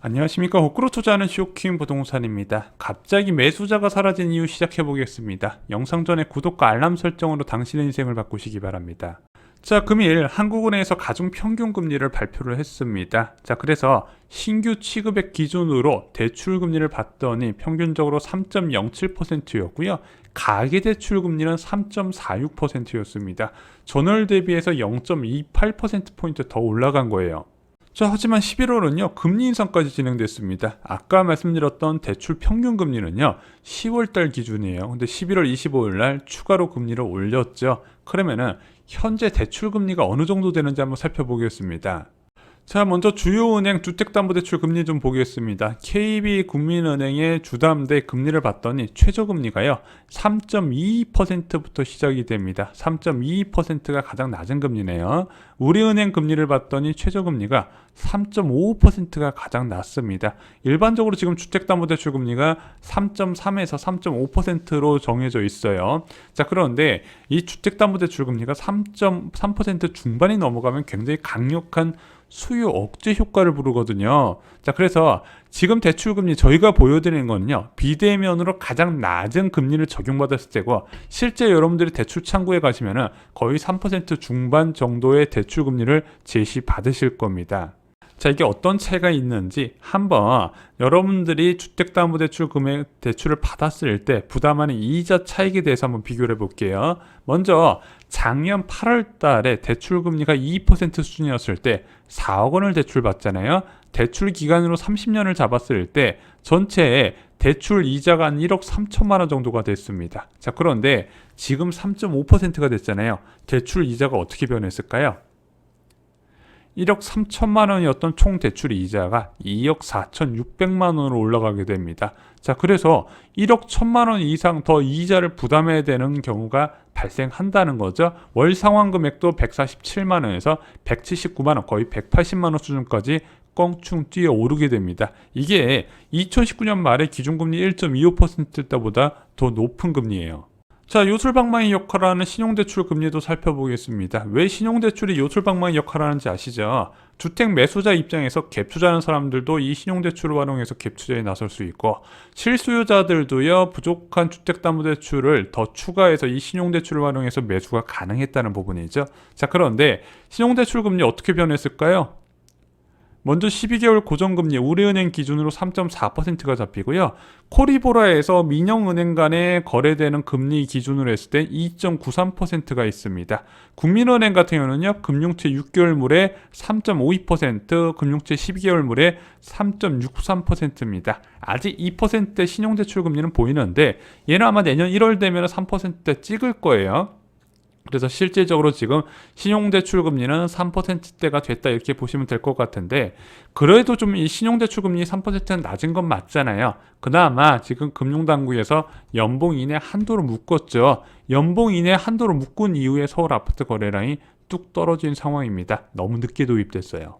안녕하십니까. 호크로 투자하는 쇼킹 부동산입니다. 갑자기 매수자가 사라진 이유 시작해 보겠습니다. 영상 전에 구독과 알람 설정으로 당신의 인생을 바꾸시기 바랍니다. 자, 금일 한국은행에서 가중평균금리를 발표를 했습니다. 자, 그래서 신규 취급액 기준으로 대출금리를 봤더니 평균적으로 3.07%였고요. 가계대출금리는 3.46%였습니다. 전월 대비해서 0.28%포인트 더 올라간 거예요. 자, 하지만 11월은요, 금리 인상까지 진행됐습니다. 아까 말씀드렸던 대출 평균 금리는요, 10월달 기준이에요. 근데 11월 25일 날 추가로 금리를 올렸죠. 그러면은 현재 대출 금리가 어느 정도 되는지 한번 살펴보겠습니다. 자, 먼저 주요 은행 주택담보대출 금리 좀 보겠습니다. KB국민은행의 주담대 금리를 봤더니 최저금리가요 3.22%부터 시작이 됩니다. 3.22%가 가장 낮은 금리네요. 우리은행 금리를 봤더니 최저금리가 3.55%가 가장 낮습니다. 일반적으로 지금 주택담보대출 금리가 3.3에서 3.5%로 정해져 있어요. 자, 그런데 이 주택담보대출 금리가 3.3% 중반이 넘어가면 굉장히 강력한 수요 억제 효과를 부르거든요. 자, 그래서 지금 대출금리 저희가 보여드리는 거는요, 비대면으로 가장 낮은 금리를 적용받았을 때고, 실제 여러분들이 대출 창구에 가시면은 거의 3% 중반 정도의 대출금리를 제시받으실 겁니다. 자, 이게 어떤 차이가 있는지 한번 여러분들이 주택담보대출 금액 대출을 받았을 때 부담하는 이자 차익에 대해서 한번 비교를 해볼게요. 먼저 작년 8월 달에 대출금리가 2% 수준이었을 때 4억 원을 대출받잖아요. 대출 기간으로 30년을 잡았을 때 전체의 대출 이자가 한 1억 3천만 원 정도가 됐습니다. 자, 그런데 지금 3.5%가 됐잖아요. 대출 이자가 어떻게 변했을까요? 1억 3천만 원이었던 총 대출 이자가 2억 4,600만 원으로 올라가게 됩니다. 자, 그래서 1억 1천만 원 이상 더 이자를 부담해야 되는 경우가 발생한다는 거죠. 월 상환 금액도 147만 원에서 179만 원, 거의 180만 원 수준까지 껑충 뛰어 오르게 됩니다. 이게 2019년 말에 기준금리 1.25%대보다 더 높은 금리예요. 자, 요술방망이 역할을 하는 신용대출 금리도 살펴보겠습니다. 왜 신용대출이 요술방망이 역할을 하는지 아시죠? 주택 매수자 입장에서 갭투자하는 사람들도 이 신용대출을 활용해서 갭투자에 나설 수 있고, 실수요자들도요, 부족한 주택담보대출을 더 추가해서 이 신용대출을 활용해서 매수가 가능했다는 부분이죠. 자, 그런데 신용대출 금리 어떻게 변했을까요? 먼저 12개월 고정금리 우리은행 기준으로 3.4%가 잡히고요. 코리보라에서 민영은행 간에 거래되는 금리 기준으로 했을 때 2.93%가 있습니다. 국민은행 같은 경우는요, 금융채 6개월물에 3.52%, 금융채 12개월물에 3.63%입니다. 아직 2%대 신용대출 금리는 보이는데 얘는 아마 내년 1월 되면 3%대 찍을 거예요. 그래서 실질적으로 지금 신용대출 금리는 3%대가 됐다 이렇게 보시면 될 것 같은데, 그래도 좀 이 신용대출 금리 3%는 낮은 건 맞잖아요. 그나마 지금 금융당국에서 연봉 이내 한도로 묶었죠. 연봉 이내 한도로 묶은 이후에 서울 아파트 거래량이 뚝 떨어진 상황입니다. 너무 늦게 도입됐어요.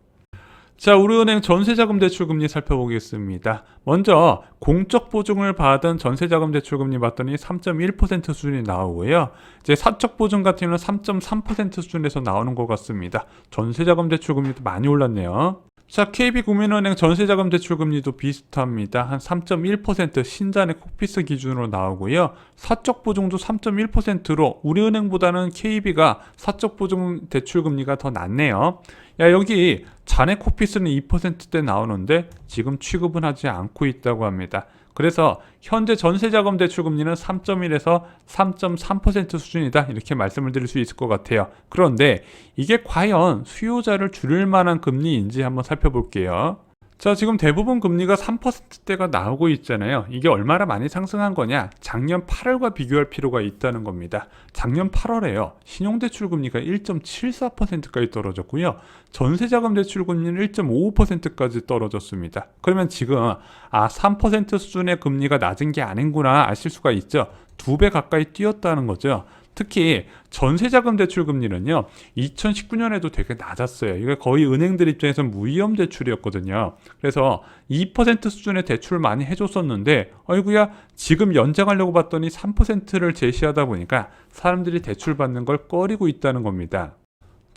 자, 우리은행 전세자금 대출금리 살펴보겠습니다. 먼저 공적 보증을 받은 전세자금 대출금리 봤더니 3.1% 수준이 나오고요. 이제 사적 보증 같은 경우는 3.3% 수준에서 나오는 것 같습니다. 전세자금 대출금리도 많이 올랐네요. 자, KB국민은행 전세자금 대출금리도 비슷합니다. 한 3.1% 신잔의 코피스 기준으로 나오고요. 사적 보증도 3.1%로 우리은행보다는 KB가 사적 보증 대출금리가 더 낮네요. 야, 여기 잔해 코피스는 2%대 나오는데 지금 취급은 하지 않고 있다고 합니다. 그래서 현재 전세자금 대출금리는 3.1에서 3.3% 수준이다 이렇게 말씀을 드릴 수 있을 것 같아요. 그런데 이게 과연 수요자를 줄일 만한 금리인지 한번 살펴볼게요. 자, 지금 대부분 금리가 3%대가 나오고 있잖아요. 이게 얼마나 많이 상승한 거냐? 작년 8월과 비교할 필요가 있다는 겁니다. 작년 8월에요. 신용대출 금리가 1.74%까지 떨어졌고요. 전세자금 대출 금리는 1.55%까지 떨어졌습니다. 그러면 지금 3% 수준의 금리가 낮은 게 아닌구나 아실 수가 있죠. 2배 가까이 뛰었다는 거죠. 특히 전세자금 대출 금리는요, 2019년에도 되게 낮았어요. 이게 거의 은행들 입장에서 무위험 대출이었거든요. 그래서 2% 수준의 대출을 많이 해줬었는데, 어이구야, 지금 연장하려고 봤더니 3%를 제시하다 보니까 사람들이 대출 받는 걸 꺼리고 있다는 겁니다.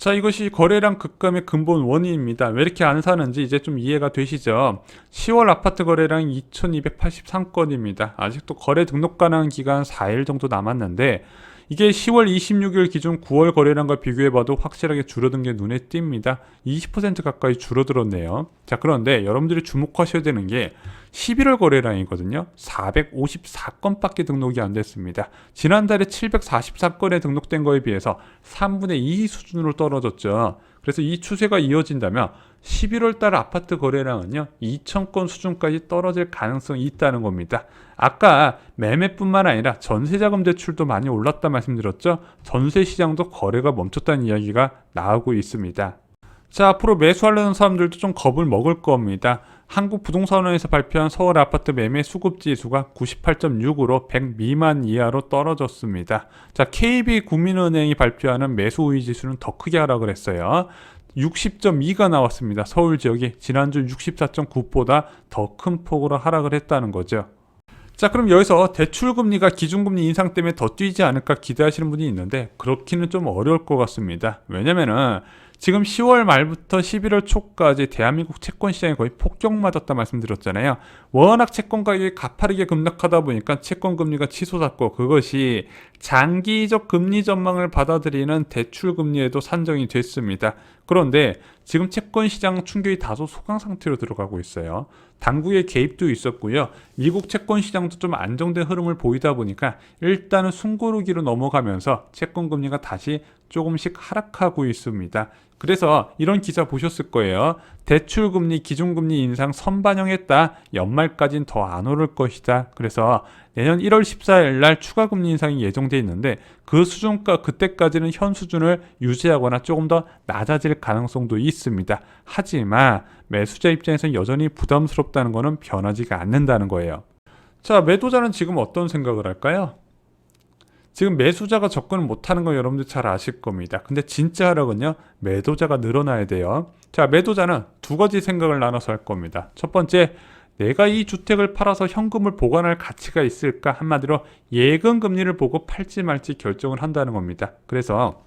자, 이것이 거래량 급감의 근본 원인입니다. 왜 이렇게 안 사는지 이제 좀 이해가 되시죠? 10월 아파트 거래량이 2283건입니다. 아직도 거래 등록 가능한 기간 4일 정도 남았는데 이게 10월 26일 기준 9월 거래량과 비교해봐도 확실하게 줄어든 게 눈에 띕니다. 20% 가까이 줄어들었네요. 자, 그런데 여러분들이 주목하셔야 되는 게 11월 거래량이거든요. 454건밖에 등록이 안 됐습니다. 지난달에 744건에 등록된 거에 비해서 3분의 2 수준으로 떨어졌죠. 그래서 이 추세가 이어진다면 11월 달 아파트 거래량은요 2,000건 수준까지 떨어질 가능성이 있다는 겁니다. 아까 매매뿐만 아니라 전세자금 대출도 많이 올랐다 말씀드렸죠. 전세 시장도 거래가 멈췄다는 이야기가 나오고 있습니다. 자, 앞으로 매수하려는 사람들도 좀 겁을 먹을 겁니다. 한국부동산원에서 발표한 서울 아파트 매매 수급 지수가 98.6으로 100 미만 이하로 떨어졌습니다. 자, KB국민은행이 발표하는 매수 우위 지수는 더 크게 하락을 했어요. 60.2가 나왔습니다. 서울 지역이 지난주 64.9보다 더 큰 폭으로 하락을 했다는 거죠. 자, 그럼 여기서 대출금리가 기준금리 인상 때문에 더 뛰지 않을까 기대하시는 분이 있는데 그렇기는 좀 어려울 것 같습니다. 왜냐면은 지금 10월 말부터 11월 초까지 대한민국 채권 시장이 거의 폭격맞았다 말씀드렸잖아요. 워낙 채권 가격이 가파르게 급락하다 보니까 채권 금리가 치솟았고 그것이 장기적 금리 전망을 받아들이는 대출 금리에도 산정이 됐습니다. 그런데 지금 채권 시장 충격이 다소 소강 상태로 들어가고 있어요. 당국의 개입도 있었고요. 미국 채권 시장도 좀 안정된 흐름을 보이다 보니까 일단은 숨고르기로 넘어가면서 채권 금리가 다시 조금씩 하락하고 있습니다. 그래서 이런 기사 보셨을 거예요. 대출금리, 기준금리 인상 선반영했다. 연말까지는 더 안 오를 것이다. 그래서 내년 1월 14일 날 추가 금리 인상이 예정돼 있는데 그 수준과 그때까지는 현 수준을 유지하거나 조금 더 낮아질 가능성도 있습니다. 하지만 매수자 입장에서는 여전히 부담스럽다는 것은 변하지가 않는다는 거예요. 자, 매도자는 지금 어떤 생각을 할까요? 지금 매수자가 접근을 못하는 건 여러분들 잘 아실 겁니다. 근데 진짜 하락은요, 매도자가 늘어나야 돼요. 자, 매도자는 두 가지 생각을 나눠서 할 겁니다. 첫 번째, 내가 이 주택을 팔아서 현금을 보관할 가치가 있을까? 한마디로 예금 금리를 보고 팔지 말지 결정을 한다는 겁니다. 그래서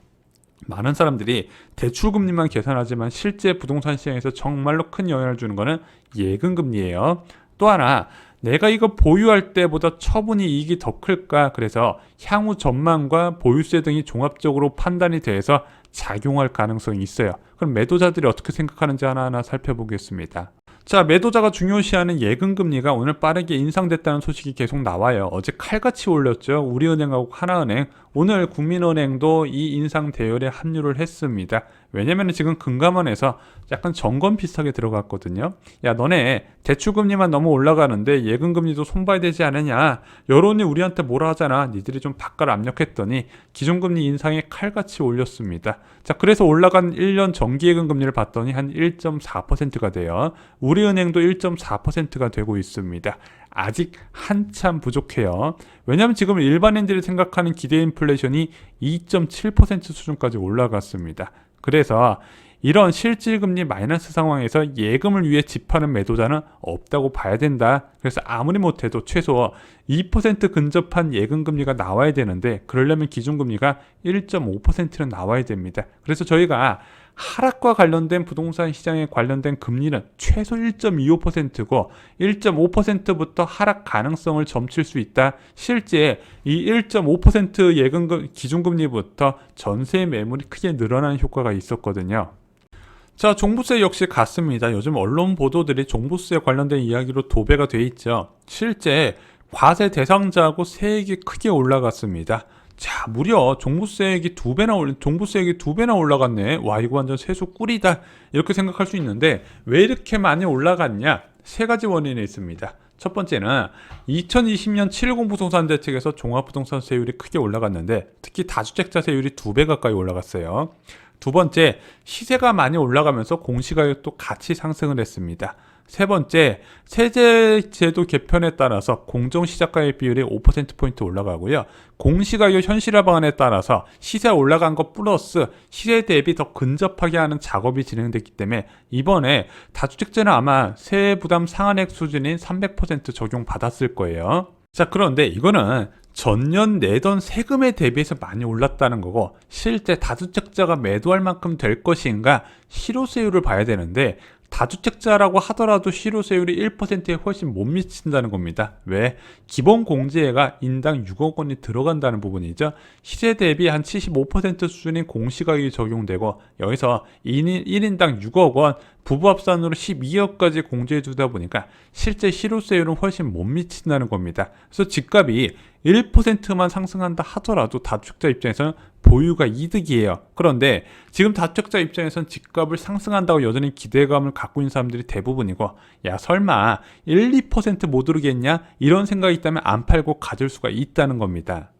많은 사람들이 대출 금리만 계산하지만 실제 부동산 시장에서 정말로 큰 영향을 주는 거는 예금 금리예요. 또 하나, 내가 이거 보유할 때보다 처분이 이익이 더 클까? 그래서 향후 전망과 보유세 등이 종합적으로 판단이 돼서 작용할 가능성이 있어요. 그럼 매도자들이 어떻게 생각하는지 하나하나 살펴보겠습니다. 자, 매도자가 중요시하는 예금금리가 오늘 빠르게 인상됐다는 소식이 계속 나와요. 어제 칼같이 올렸죠. 우리은행하고 하나은행, 오늘 국민은행도 이 인상 대열에 합류를 했습니다. 왜냐면 지금 금감원에서 약간 점검 비슷하게 들어갔거든요. 야, 너네 대출금리만 너무 올라가는데 예금금리도 손봐야 되지 않느냐. 여론이 우리한테 뭐라 하잖아. 니들이 좀 바꿔라 압력했더니 기준금리 인상에 칼같이 올렸습니다. 자, 그래서 올라간 1년 정기예금금리를 봤더니 한 1.4%가 돼요. 우리은행도 1.4%가 되고 있습니다. 아직 한참 부족해요. 왜냐하면 지금 일반인들이 생각하는 기대 인플레이션이 2.7% 수준까지 올라갔습니다. 그래서 이런 실질금리 마이너스 상황에서 예금을 위해 집하는 매도자는 없다고 봐야 된다. 그래서 아무리 못해도 최소 2% 근접한 예금금리가 나와야 되는데 그러려면 기준금리가 1.5%는 나와야 됩니다. 그래서 저희가 하락과 관련된 부동산 시장에 관련된 금리는 최소 1.25%고 1.5%부터 하락 가능성을 점칠 수 있다. 실제 이 1.5% 예금 기준금리부터 전세 매물이 크게 늘어나는 효과가 있었거든요. 자, 종부세 역시 같습니다. 요즘 언론 보도들이 종부세 관련된 이야기로 도배가 돼 있죠. 실제 과세 대상자하고 세액이 크게 올라갔습니다. 자, 무려 종부세액이 두 배나 올라갔네. 와, 이거 완전 세수 꿀이다. 이렇게 생각할 수 있는데 왜 이렇게 많이 올라갔냐? 세 가지 원인이 있습니다. 첫 번째는 2020년 7.10 부동산 대책에서 종합부동산 세율이 크게 올라갔는데 특히 다주택자 세율이 2배 가까이 올라갔어요. 두 번째, 시세가 많이 올라가면서 공시가격도 같이 상승을 했습니다. 세 번째, 세제제도 개편에 따라서 공정시작가액 비율이 5%포인트 올라가고요. 공시가격 현실화 방안에 따라서 시세 올라간 것 플러스 시세 대비 더 근접하게 하는 작업이 진행됐기 때문에 이번에 다주택자는 아마 세부담 상한액 수준인 300% 적용받았을 거예요. 자, 그런데 이거는 전년 내던 세금에 대비해서 많이 올랐다는 거고, 실제 다주택자가 매도할 만큼 될 것인가 실효세율을 봐야 되는데, 다주택자라고 하더라도 실효세율이 1%에 훨씬 못 미친다는 겁니다. 왜? 기본 공제가 인당 6억 원이 들어간다는 부분이죠. 시세 대비 한 75% 수준인 공시가격이 적용되고, 여기서 1인당 6억 원, 부부 합산으로 12억까지 공제해 주다 보니까 실제 실효세율은 훨씬 못 미친다는 겁니다. 그래서 집값이 1%만 상승한다 하더라도 다주택자 입장에서는 보유가 이득이에요. 그런데 지금 다주택자 입장에서는 집값을 상승한다고 여전히 기대감을 갖고 있는 사람들이 대부분이고, 야 설마 1, 2%못 오르겠냐? 이런 생각이 있다면 안 팔고 가질 수가 있다는 겁니다.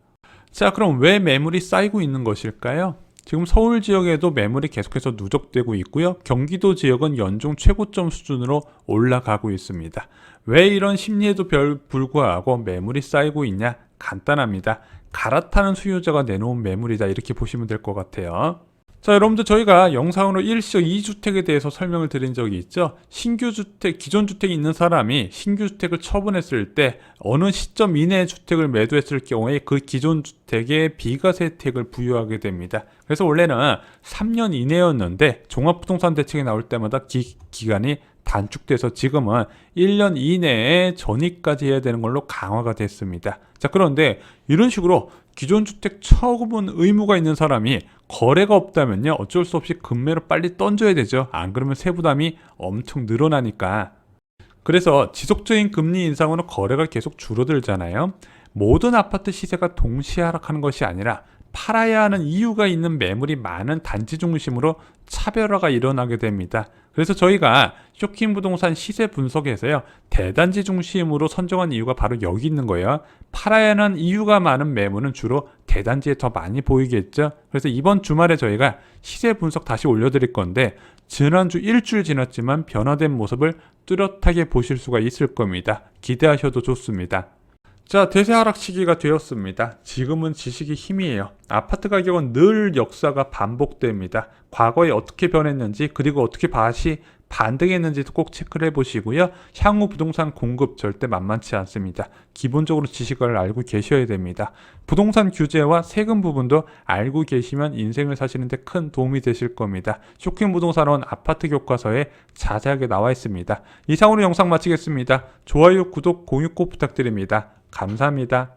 자, 그럼 왜 매물이 쌓이고 있는 것일까요? 지금 서울 지역에도 매물이 계속해서 누적되고 있고요. 경기도 지역은 연중 최고점 수준으로 올라가고 있습니다. 왜 이런 심리에도 불구하고 매물이 쌓이고 있냐? 간단합니다. 갈아타는 수요자가 내놓은 매물이다, 이렇게 보시면 될 것 같아요. 자, 여러분들 저희가 영상으로 일시적 2주택에 대해서 설명을 드린 적이 있죠. 신규 주택, 기존 주택이 있는 사람이 신규 주택을 처분했을 때 어느 시점 이내에 주택을 매도했을 경우에 그 기존 주택에 비과세 혜택을 부여하게 됩니다. 그래서 원래는 3년 이내였는데 종합부동산 대책이 나올 때마다 기간이 단축돼서 지금은 1년 이내에 전입까지 해야 되는 걸로 강화가 됐습니다. 자, 그런데 이런 식으로 기존 주택 처분 의무가 있는 사람이 거래가 없다면요, 어쩔 수 없이 급매로 빨리 던져야 되죠. 안 그러면 세부담이 엄청 늘어나니까. 그래서 지속적인 금리 인상으로 거래가 계속 줄어들잖아요. 모든 아파트 시세가 동시에 하락하는 것이 아니라 팔아야 하는 이유가 있는 매물이 많은 단지 중심으로 차별화가 일어나게 됩니다. 그래서 저희가 쇼킹 부동산 시세 분석에서요, 대단지 중심으로 선정한 이유가 바로 여기 있는 거예요. 팔아야 하는 이유가 많은 매물은 주로 대단지에 더 많이 보이겠죠. 그래서 이번 주말에 저희가 시세 분석 다시 올려드릴 건데, 지난주 일주일 지났지만 변화된 모습을 뚜렷하게 보실 수가 있을 겁니다. 기대하셔도 좋습니다. 자, 대세 하락 시기가 되었습니다. 지금은 지식이 힘이에요. 아파트 가격은 늘 역사가 반복됩니다. 과거에 어떻게 변했는지, 그리고 어떻게 다시 반등했는지도 꼭 체크를 해보시고요. 향후 부동산 공급 절대 만만치 않습니다. 기본적으로 지식을 알고 계셔야 됩니다. 부동산 규제와 세금 부분도 알고 계시면 인생을 사시는데 큰 도움이 되실 겁니다. 쇼킹 부동산원 아파트 교과서에 자세하게 나와 있습니다. 이상으로 영상 마치겠습니다. 좋아요, 구독, 공유 꼭 부탁드립니다. 감사합니다.